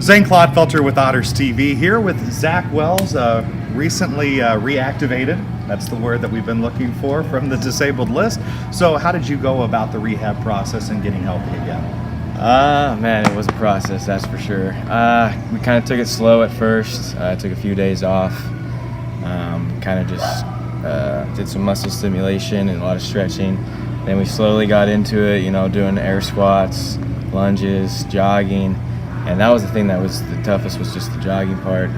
Zane Clodfelter with Otters TV here with Zach Welz, recently reactivated. That's the word that we've been looking for from the disabled list. So how did you go about the rehab process and getting healthy again? Man, it was a process, that's for sure. We kind of took it slow at first. I took a few days off. Kind of just did some muscle stimulation and a lot of stretching. Then we slowly got into it, doing air squats, lunges, jogging. And that was the thing that was the toughest, was just the jogging part,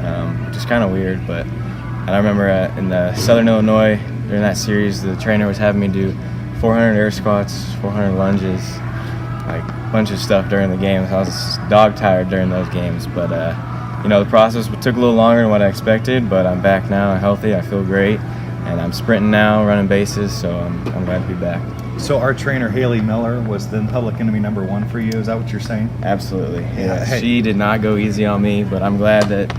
which is kind of weird. And I remember in the Southern Illinois, during that series, the trainer was having me do 400 air squats, 400 lunges, like a bunch of stuff during the games. I was dog tired during those games, but the process took a little longer than what I expected. But I'm back now, I'm healthy, I feel great, and I'm sprinting now, running bases, so I'm glad to be back. So our trainer Haley Miller was then public enemy #1 for you. Is that what you're saying? Absolutely. Yeah. Hey. She did not go easy on me, but I'm glad that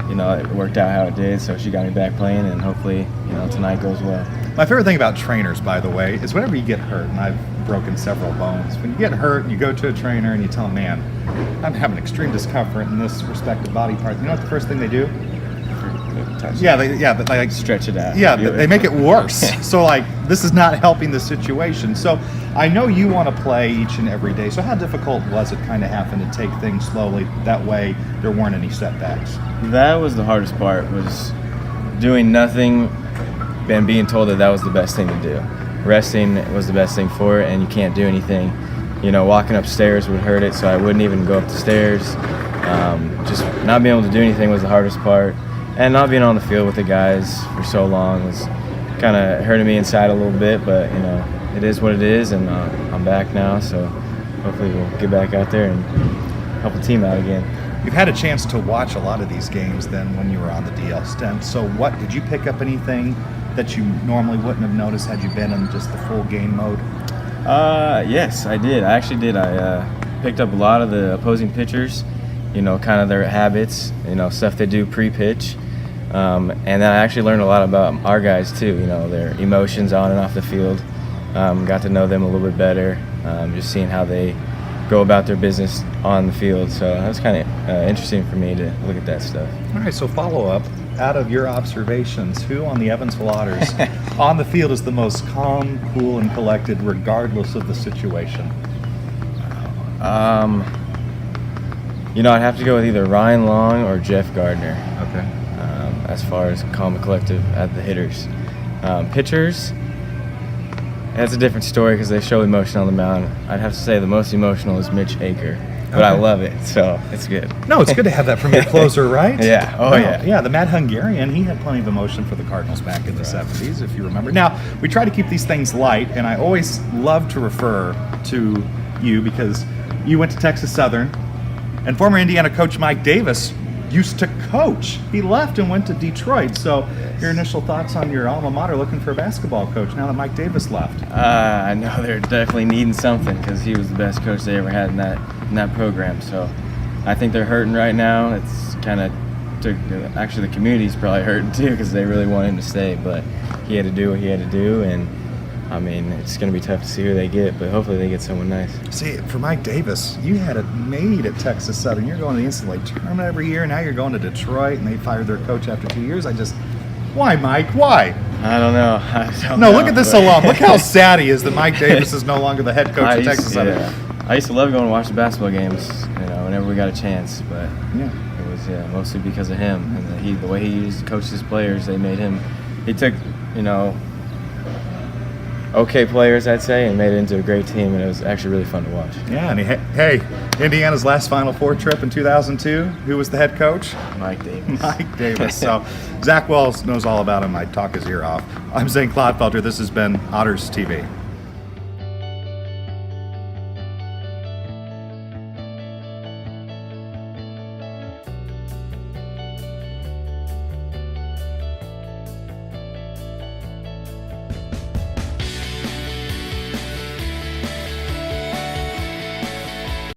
it worked out how it did. So she got me back playing, and hopefully tonight goes well. My favorite thing about trainers, by the way, is whenever you get hurt, and I've broken several bones. When you get hurt, you go to a trainer and you tell them, "Man, I'm having extreme discomfort in this respective body part." You know what the first thing they do? They like stretch it out. Yeah, they make it worse. So this is not helping the situation. So I know you want to play each and every day. So how difficult was it kind of having to take things slowly? That way there weren't any setbacks. That was the hardest part, was doing nothing and being told that was the best thing to do. Resting was the best thing for it, and you can't do anything. Walking upstairs would hurt it, so I wouldn't even go up the stairs. Just not being able to do anything was the hardest part. And not being on the field with the guys for so long was kind of hurting me inside a little bit, but it is what it is, and I'm back now, so hopefully we'll get back out there and help the team out again. You've had a chance to watch a lot of these games then when you were on the DL stint, so what did you pick up anything that you normally wouldn't have noticed had you been in just the full game mode? Yes, I did. I actually did. I picked up a lot of the opposing pitchers, kind of their habits, stuff they do pre-pitch. And then I actually learned a lot about our guys too, their emotions on and off the field. Got to know them a little bit better, just seeing how they go about their business on the field. So that was kind of interesting for me to look at that stuff. All right, so follow up. Out of your observations, who on the Evansville Otters on the field is the most calm, cool, and collected regardless of the situation? I'd have to go with either Ryan Long or Jeff Gardner. Okay. As far as calm and collective at the hitters. Pitchers, that's a different story because they show emotion on the mound. I'd have to say the most emotional is Mitch Aker, but okay. I love it, so it's good. No, it's good to have that from your closer, right? Yeah. Oh, no, yeah. Yeah, the Mad Hungarian, he had plenty of emotion for the Cardinals back in the 70s, if you remember. Now, we try to keep these things light, and I always love to refer to you because you went to Texas Southern, and former Indiana coach Mike Davis used to coach. He left and went to Detroit. So your initial thoughts on your alma mater looking for a basketball coach now that Mike Davis left? I know they're definitely needing something because he was the best coach they ever had in that program. So I think they're hurting right now. It's kind of actually the community's probably hurting too because they really want him to stay, but he had to do what he had to do, and I mean, it's going to be tough to see who they get, but hopefully they get someone nice. See, for Mike Davis, you had it made at Texas Southern. You're going to the NCAA tournament every year. Now you're going to Detroit, and they fired their coach after 2 years. Why, Mike? Why? I don't know. Look at this alum. Look how sad he is that Mike Davis is no longer the head coach of Texas Southern. Yeah. I used to love going to watch the basketball games, whenever we got a chance, but it was mostly because of him and the way he coached his players. They made him. He took, okay players, I'd say, and made it into a great team, and it was actually really fun to watch. Yeah, and Indiana's last Final Four trip in 2002, who was the head coach? Mike Davis. Mike Davis. So Zach Welz knows all about him. I'd talk his ear off. I'm Zane Clodfelter. This has been Otters TV.